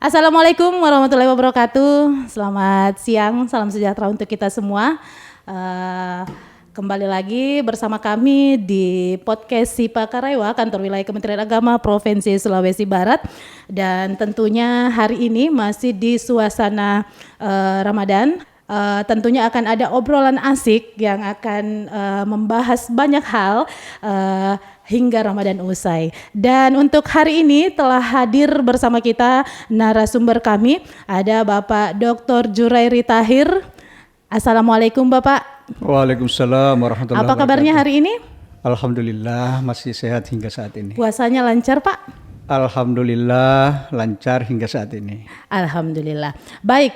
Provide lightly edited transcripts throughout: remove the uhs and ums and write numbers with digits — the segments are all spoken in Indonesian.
Assalamualaikum warahmatullahi wabarakatuh. Selamat siang, salam sejahtera untuk kita semua. Kembali lagi bersama kami di podcast Sipa Karaiwa, kantor wilayah Kementerian Agama Provinsi Sulawesi Barat. Dan tentunya hari ini masih di suasana Ramadan. Tentunya akan ada obrolan asik yang akan membahas banyak hal hingga Ramadan usai. Dan untuk hari ini telah hadir bersama kita narasumber kami, ada Bapak Dr. Jurairi Tahir. Assalamualaikum Bapak. Waalaikumsalam warahmatullahi wabarakatuh. Apa kabarnya hari ini? Alhamdulillah masih sehat hingga saat ini. Puasanya lancar Pak? Alhamdulillah lancar hingga saat ini. Alhamdulillah. Baik,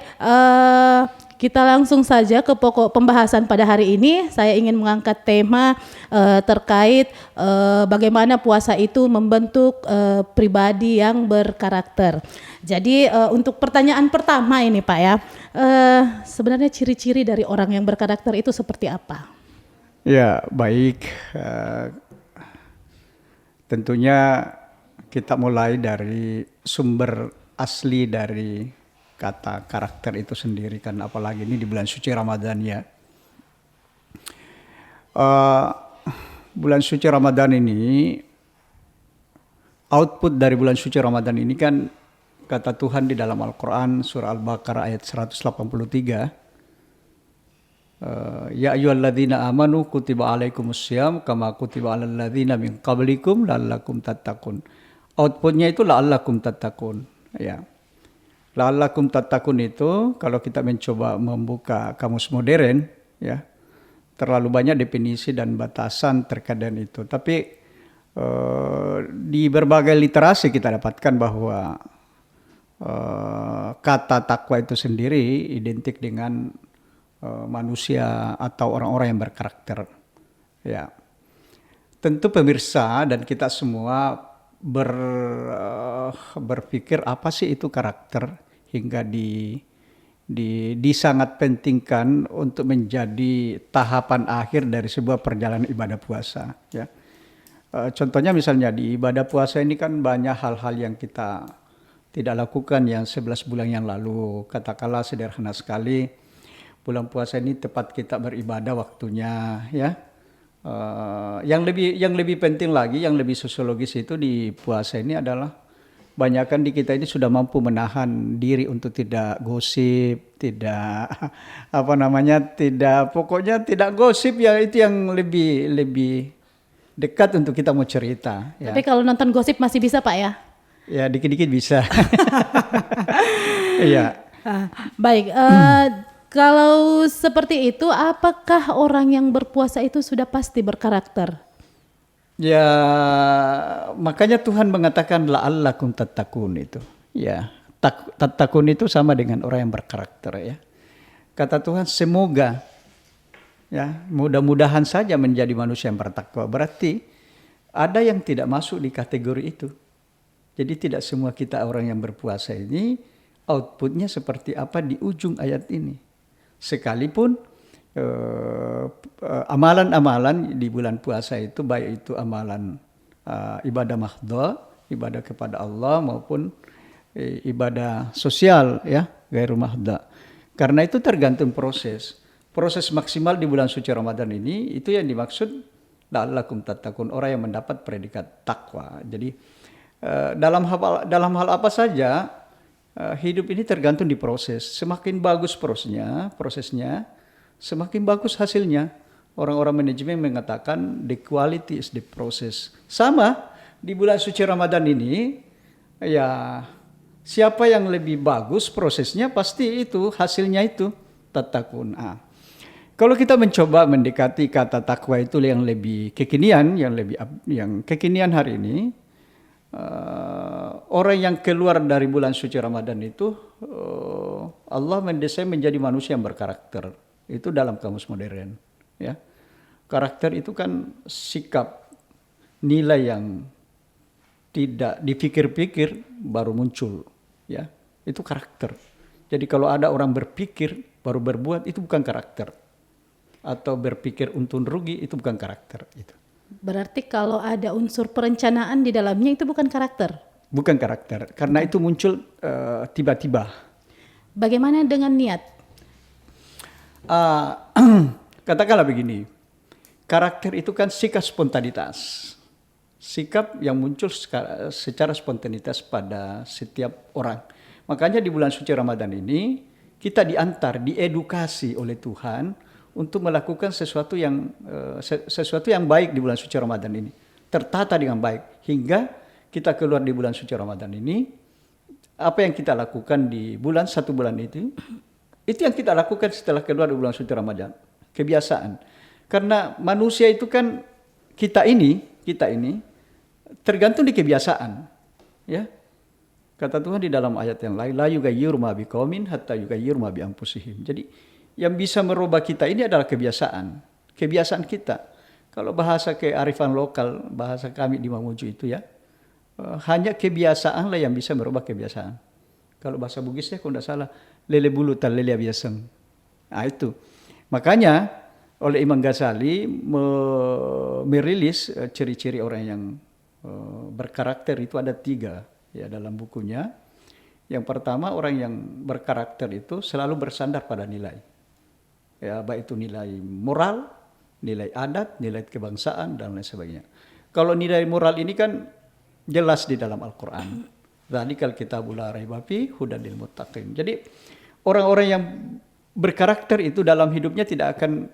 kita langsung saja ke pokok pembahasan pada hari ini. Saya ingin mengangkat tema terkait bagaimana puasa itu membentuk pribadi yang berkarakter. Jadi untuk pertanyaan pertama ini Pak ya, sebenarnya ciri-ciri dari orang yang berkarakter itu seperti apa? Ya baik, tentunya kita mulai dari sumber asli dari kata karakter itu sendiri kan, apalagi ini di bulan suci Ramadan ya. Bulan suci Ramadan ini, output dari bulan suci Ramadan ini kan kata Tuhan di dalam Al-Quran surah Al-Baqarah ayat 183. Ya ayyuhalladzina amanu kutiba alaikumussyam kama kutiba alal ladzina min qablikum la'allakum tattaqun. Outputnya itu la'allakum tattaqun. Ya. La'allakum tattaqun itu kalau kita mencoba membuka kamus modern ya, terlalu banyak definisi dan batasan terkait dengan itu. Tapi di berbagai literasi kita dapatkan bahwa kata takwa itu sendiri identik dengan manusia atau orang-orang yang berkarakter. Ya. Tentu pemirsa dan kita semua berpikir apa sih itu karakter hingga disangat pentingkan untuk menjadi tahapan akhir dari sebuah perjalanan ibadah puasa ya. Contohnya misalnya di ibadah puasa ini kan banyak hal-hal yang kita tidak lakukan yang 11 bulan yang lalu. Katakanlah sederhana sekali, bulan puasa ini tepat kita beribadah waktunya ya. Yang lebih penting lagi, yang lebih sosiologis itu di puasa ini adalah banyakkan di kita ini sudah mampu menahan diri untuk tidak gosip, tidak pokoknya tidak gosip ya, itu yang lebih dekat untuk kita mau cerita. Ya. Tapi kalau nonton gosip masih bisa Pak ya? Ya dikit-dikit bisa. Iya. Baik. Kalau seperti itu, apakah orang yang berpuasa itu sudah pasti berkarakter? Ya, makanya Tuhan mengatakan la'allakum tattaqun itu. Ya, tattaqun itu sama dengan orang yang berkarakter ya. Kata Tuhan semoga ya, mudah-mudahan saja menjadi manusia yang bertakwa. Berarti ada yang tidak masuk di kategori itu. Jadi tidak semua kita orang yang berpuasa ini outputnya seperti apa di ujung ayat ini. Sekalipun amalan-amalan di bulan puasa itu baik itu amalan ibadah mahdha, ibadah kepada Allah maupun ibadah sosial ya, ghairu mahdha. Karena itu tergantung proses. Proses maksimal di bulan suci Ramadan ini itu yang dimaksud la'allakum tattaqun, orang yang mendapat predikat takwa. Jadi dalam hal apa saja hidup ini tergantung di proses. Semakin bagus prosesnya, semakin bagus hasilnya. Orang-orang manajemen mengatakan the quality is the process. Sama di bulan suci Ramadan ini, ya siapa yang lebih bagus prosesnya pasti itu hasilnya itu tattaqun. Kalau kita mencoba mendekati kata takwa itu yang lebih kekinian, yang kekinian hari ini. Orang yang keluar dari bulan suci Ramadan itu Allah mendesain menjadi manusia yang berkarakter. Itu dalam kamus modern ya. Karakter itu kan sikap, nilai yang tidak dipikir-pikir baru muncul ya. Itu karakter. Jadi kalau ada orang berpikir baru berbuat, itu bukan karakter. Atau berpikir untung rugi, itu bukan karakter itu. Berarti kalau ada unsur perencanaan di dalamnya itu bukan karakter? bukan karakter. Karena itu muncul tiba-tiba. Bagaimana dengan niat? Katakanlah begini, karakter itu kan sikap spontanitas. Sikap yang muncul secara spontanitas pada setiap orang. Makanya di bulan suci Ramadan ini kita diedukasi oleh Tuhan untuk melakukan sesuatu yang baik di bulan suci Ramadan ini. Tertata dengan baik hingga kita keluar di bulan suci Ramadan ini. Apa yang kita lakukan di satu bulan itu yang kita lakukan setelah keluar di bulan suci Ramadan. Kebiasaan. Karena manusia itu kan kita ini tergantung di kebiasaan. Ya. Kata Tuhan di dalam ayat yang lain, la yughayyiru ma biqaumin hatta yughayyiru ma bi anfusihim. Jadi yang bisa merubah kita ini adalah kebiasaan. Kebiasaan kita. Kalau bahasa kearifan lokal, bahasa kami di Mamuju itu ya, hanya kebiasaan lah yang bisa merubah kebiasaan. Kalau bahasa Bugisnya kalau tidak salah, lele bulu tal lele biasang. Nah itu. Makanya oleh Imam Ghazali merilis ciri-ciri orang yang berkarakter itu ada 3 ya dalam bukunya. Yang pertama, orang yang berkarakter itu selalu bersandar pada nilai. Ya, baik itu nilai moral, nilai adat, nilai kebangsaan dan lain sebagainya. Kalau nilai moral ini kan jelas di dalam Al-Qur'an. Dzalikal kitabul la raiba fihi hudan lil muttaqin. Jadi orang-orang yang berkarakter itu dalam hidupnya tidak akan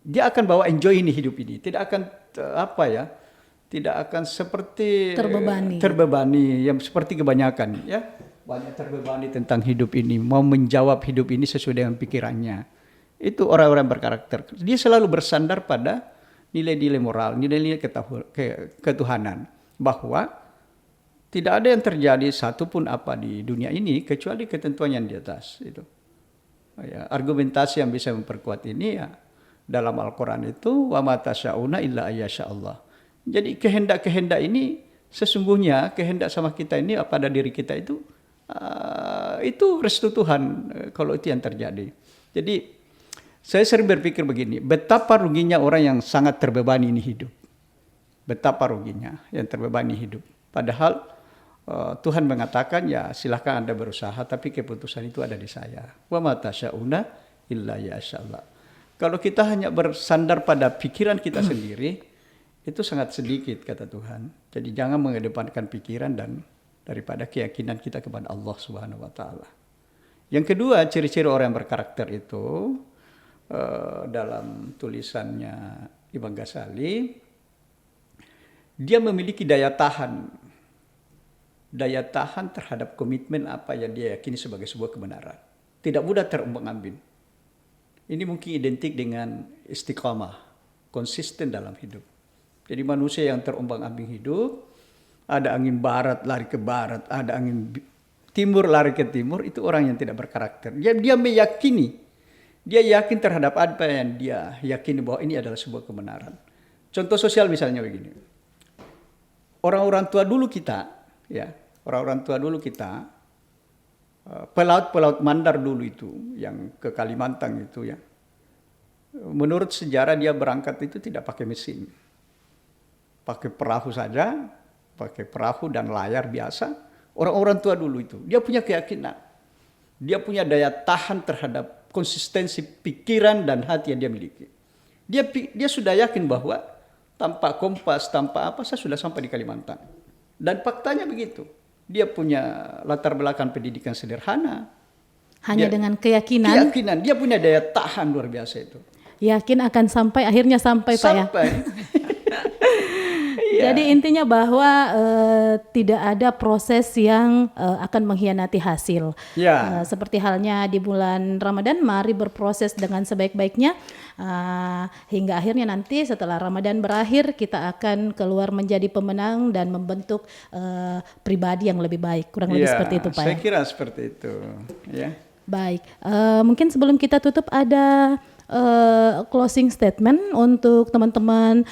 dia akan bawa enjoy ini hidup ini. Tidak akan tidak akan seperti terbebani yang seperti kebanyakan ya. Banyak terbebani tentang hidup ini, mau menjawab hidup ini sesuai dengan pikirannya. Itu orang-orang berkarakter. Dia selalu bersandar pada nilai-nilai moral, nilai-nilai ketuhanan. Bahwa tidak ada yang terjadi satupun apa di dunia ini kecuali ketentuan yang di atas. Itu. Ya, argumentasi yang bisa memperkuat ini ya dalam Al-Quran itu wa ma tasyauna illa ayyasha Allah. Jadi kehendak-kehendak ini sesungguhnya kehendak sama kita ini pada diri kita itu restu Tuhan kalau itu yang terjadi. Jadi saya sering berpikir begini, betapa ruginya orang yang sangat terbebani ini hidup. Betapa ruginya yang terbebani hidup. Padahal Tuhan mengatakan ya silahkan Anda berusaha tapi keputusan itu ada di saya. Wa ma tasyauna illa yashallah. Kalau kita hanya bersandar pada pikiran kita sendiri itu sangat sedikit kata Tuhan. Jadi jangan mengedepankan pikiran dan daripada keyakinan kita kepada Allah Subhanahu wa taala. Yang kedua, ciri-ciri orang yang berkarakter itu dalam tulisannya Imam Ghazali, dia memiliki daya tahan terhadap komitmen apa yang dia yakini sebagai sebuah kebenaran. Tidak mudah terombang-ambing. Ini mungkin identik dengan istiqamah, konsisten dalam hidup. Jadi manusia yang terombang-ambing hidup, ada angin barat lari ke barat, ada angin timur lari ke timur, itu orang yang tidak berkarakter. Dia meyakini, dia yakin terhadap apa yang dia yakini bahwa ini adalah sebuah kebenaran. Contoh sosial misalnya begini. Orang-orang tua dulu kita, pelaut-pelaut Mandar dulu itu, yang ke Kalimantan itu ya. Menurut sejarah dia berangkat itu tidak pakai mesin. Pakai perahu saja, pakai perahu dan layar biasa. Orang-orang tua dulu itu, dia punya keyakinan. Dia punya daya tahan terhadap konsistensi pikiran dan hati yang dia miliki. Dia sudah yakin bahwa tanpa kompas, tanpa apa, saya sudah sampai di Kalimantan. Dan faktanya begitu. Dia punya latar belakang pendidikan sederhana. Hanya dengan keyakinan. Dia punya daya tahan luar biasa itu. Yakin akan sampai, akhirnya sampai. Pak ya. Jadi intinya bahwa tidak ada proses yang akan mengkhianati hasil. Seperti halnya di bulan Ramadan, mari berproses dengan sebaik-baiknya hingga akhirnya nanti setelah Ramadan berakhir kita akan keluar menjadi pemenang dan membentuk pribadi yang lebih baik. Kurang lebih seperti itu, Pak. Saya kira seperti itu. Ya. Baik, mungkin sebelum kita tutup ada closing statement untuk teman-teman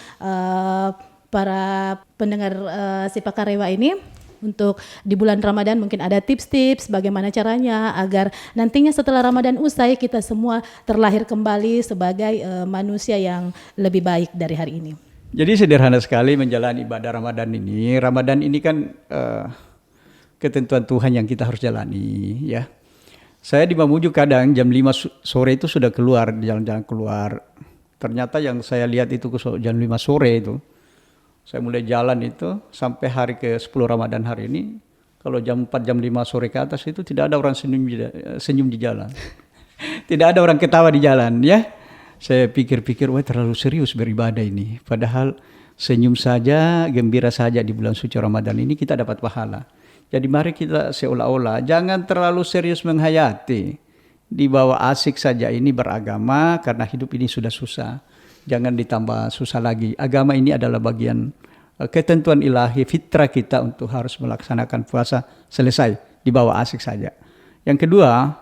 para pendengar Sipa Karewa ini untuk di bulan Ramadan. Mungkin ada tips-tips bagaimana caranya agar nantinya setelah Ramadan usai kita semua terlahir kembali sebagai manusia yang lebih baik dari hari ini. Jadi sederhana sekali menjalani ibadah Ramadan ini. Ramadan ini kan ketentuan Tuhan yang kita harus jalani, ya. Saya di Mamuju kadang jam 5 sore itu sudah keluar, jalan-jalan keluar. Ternyata yang saya lihat itu jam 5 sore itu, saya mulai jalan itu sampai hari ke-10 Ramadan hari ini, kalau jam 4, jam 5 sore ke atas itu tidak ada orang senyum di jalan. Tidak ada orang ketawa di jalan, ya. Saya pikir-pikir, wah terlalu serius beribadah ini. Padahal senyum saja, gembira saja di bulan suci Ramadan ini kita dapat pahala. Jadi mari kita seolah-olah jangan terlalu serius menghayati. Dibawa asik saja ini beragama karena hidup ini sudah susah. Jangan ditambah susah lagi. Agama ini adalah bagian ketentuan ilahi fitrah kita untuk harus melaksanakan puasa selesai. Dibawa asik saja. Yang kedua,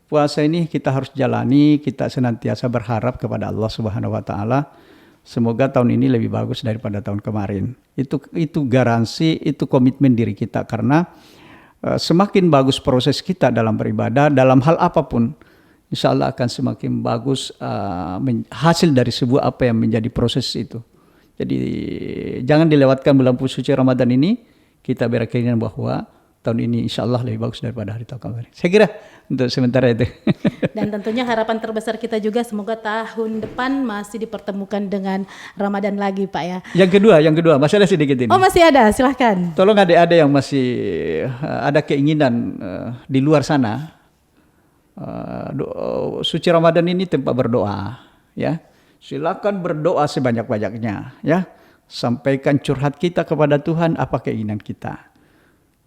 puasa ini kita harus jalani, kita senantiasa berharap kepada Allah Subhanahu wa taala. Semoga tahun ini lebih bagus daripada tahun kemarin. Itu garansi, itu komitmen diri kita karena semakin bagus proses kita dalam beribadah, dalam hal apapun, insya Allah akan semakin bagus hasil dari sebuah apa yang menjadi proses itu. Jadi jangan dilewatkan bulan suci Ramadan ini, kita berkeyakinan bahwa tahun ini insya Allah lebih bagus daripada hari tahun kemarin. Saya kira untuk sementara itu. Dan tentunya harapan terbesar kita juga semoga tahun depan masih dipertemukan dengan Ramadan lagi Pak ya. Yang kedua, masih ada sedikit ini. Oh masih ada, silahkan. Tolong adik-adik yang masih ada keinginan di luar sana, suci Ramadan ini tempat berdoa, ya. Silakan berdoa sebanyak-banyaknya, ya. Sampaikan curhat kita kepada Tuhan apa keinginan kita.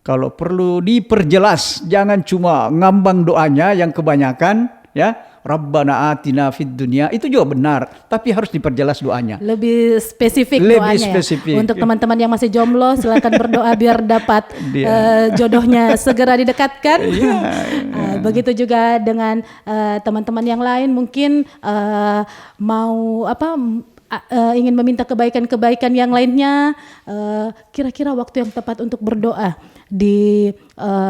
Kalau perlu diperjelas, jangan cuma ngambang doanya yang kebanyakan, ya. Rabbana atina fid dunya, itu juga benar, tapi harus diperjelas doanya. Lebih spesifik doanya spesifik. Ya. Untuk teman-teman yang masih jomblo, silakan berdoa biar dapat jodohnya segera didekatkan. Begitu juga dengan teman-teman yang lain mungkin mau ingin meminta kebaikan-kebaikan yang lainnya, kira-kira waktu yang tepat untuk berdoa di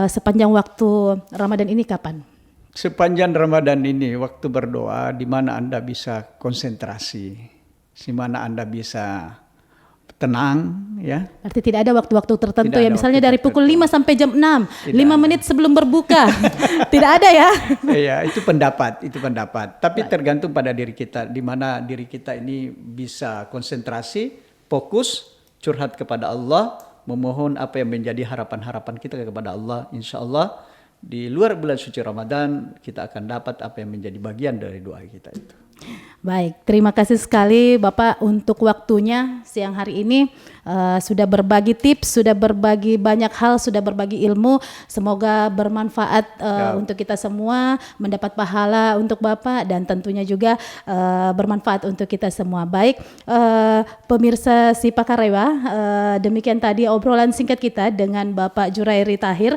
sepanjang waktu Ramadan ini kapan? Sepanjang Ramadan ini waktu berdoa di mana Anda bisa konsentrasi, di mana Anda bisa tenang, ya. Berarti tidak ada waktu-waktu tertentu ya, misalnya dari pukul 5 sampai jam 6, 5 menit sebelum berbuka. Tidak ada ya? Iya, itu pendapat. Tapi tergantung pada diri kita, di mana diri kita ini bisa konsentrasi, fokus, curhat kepada Allah, memohon apa yang menjadi harapan-harapan kita kepada Allah. Insya Allah di luar bulan suci Ramadan kita akan dapat apa yang menjadi bagian dari doa kita itu. Baik, terima kasih sekali Bapak untuk waktunya siang hari ini. Sudah berbagi tips, sudah berbagi banyak hal, sudah berbagi ilmu. Semoga bermanfaat untuk kita semua, mendapat pahala untuk Bapak dan tentunya juga bermanfaat untuk kita semua. Baik, pemirsa Sipa Karewa, demikian tadi obrolan singkat kita dengan Bapak Jurairi Tahir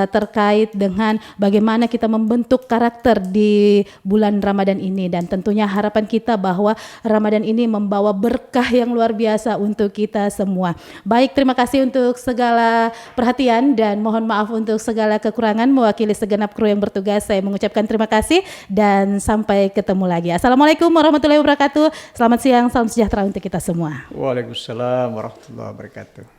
terkait dengan bagaimana kita membentuk karakter di bulan Ramadan ini, dan tentunya harapan kita bahwa Ramadan ini membawa berkah yang luar biasa untuk kita semua. Baik, terima kasih untuk segala perhatian dan mohon maaf untuk segala kekurangan. Mewakili segenap kru yang bertugas, saya mengucapkan terima kasih dan sampai ketemu lagi. Assalamualaikum warahmatullahi wabarakatuh. Selamat siang, salam sejahtera untuk kita semua. Waalaikumsalam warahmatullahi wabarakatuh.